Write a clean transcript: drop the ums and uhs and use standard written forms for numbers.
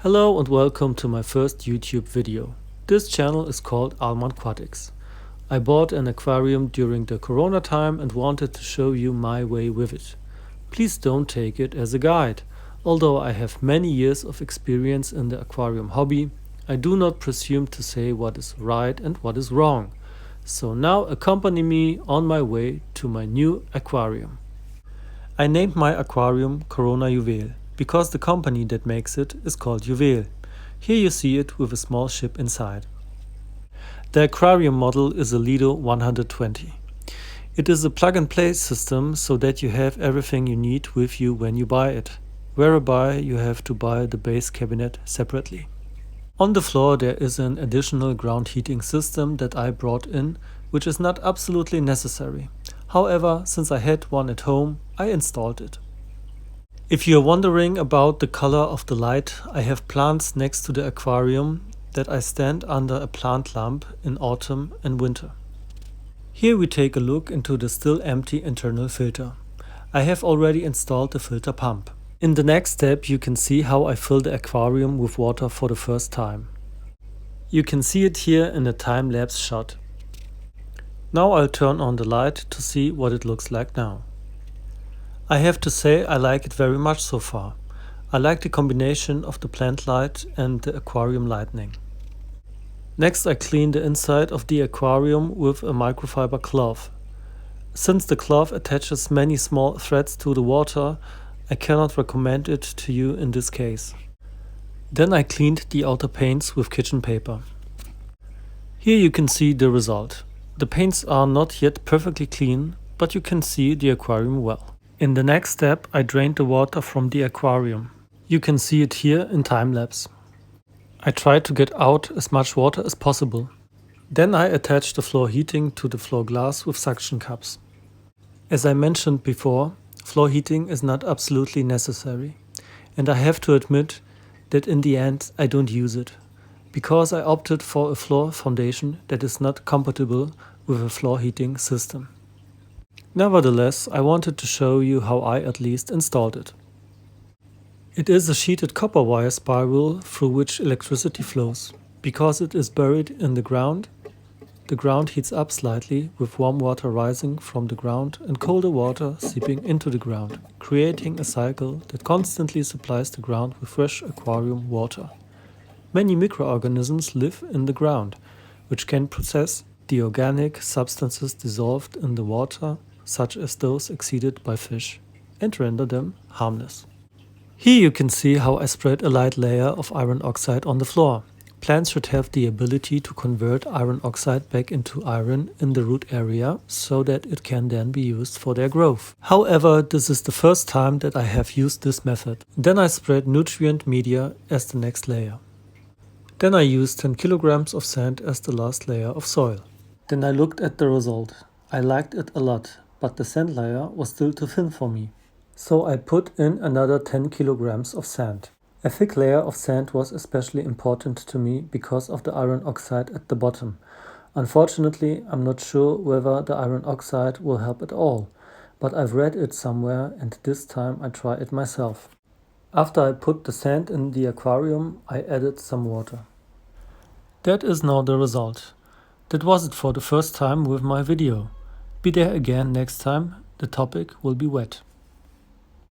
Hello and welcome to my first YouTube video. This channel is called Aquatics. I bought an aquarium during the corona time and wanted to show you my way with it. Please don't take it as a guide. Although I have many years of experience in the aquarium hobby, I do not presume to say what is right and what is wrong. So now accompany me on my way to my new aquarium. I named my aquarium Corona Juwel because the company that makes it is called Juwel. Here you see it with a small ship inside. The aquarium model is a Lido 120. It is a plug-and-play system so that you have everything you need with you when you buy it, whereby you have to buy the base cabinet separately. On the floor there is an additional ground heating system that I brought in, which is not absolutely necessary. However, since I had one at home, I installed it. If you are wondering about the color of the light, I have plants next to the aquarium that I stand under a plant lamp in autumn and winter. Here we take a look into the still empty internal filter. I have already installed the filter pump. In the next step you can see how I fill the aquarium with water for the first time. You can see it here in a time-lapse shot. Now I'll turn on the light to see what it looks like now. I have to say I like it very much so far. I like the combination of the plant light and the aquarium lighting. Next I clean the inside of the aquarium with a microfiber cloth. Since the cloth attaches many small threads to the water, I cannot recommend it to you in this case. Then I cleaned the outer paints with kitchen paper. Here you can see the result. The paints are not yet perfectly clean, but you can see the aquarium well. In the next step I drained the water from the aquarium. You can see it here in time-lapse. I tried to get out as much water as possible. Then I attached the floor heating to the floor glass with suction cups. As I mentioned before, floor heating is not absolutely necessary, and I have to admit that in the end I don't use it, because I opted for a floor foundation that is not compatible with a floor heating system. Nevertheless, I wanted to show you how I at least installed it. It is a sheeted copper wire spiral through which electricity flows. Because it is buried in the ground heats up slightly with warm water rising from the ground and colder water seeping into the ground, creating a cycle that constantly supplies the ground with fresh aquarium water. Many microorganisms live in the ground, which can process the organic substances dissolved in the water, such as those exceeded by fish, and render them harmless. Here you can see how I spread a light layer of iron oxide on the floor. Plants should have the ability to convert iron oxide back into iron in the root area so that it can then be used for their growth. However, this is the first time that I have used this method. Then I spread nutrient media as the next layer. Then I used 10 kilograms of sand as the last layer of soil. Then I looked at the result. I liked it a lot, but the sand layer was still too thin for me. So I put in another 10 kilograms of sand. A thick layer of sand was especially important to me because of the iron oxide at the bottom. Unfortunately, I'm not sure whether the iron oxide will help at all, but I've read it somewhere and this time I try it myself. After I put the sand in the aquarium, I added some water. That is now the result. That was it for the first time with my video. Be there again next time, the topic will be wet.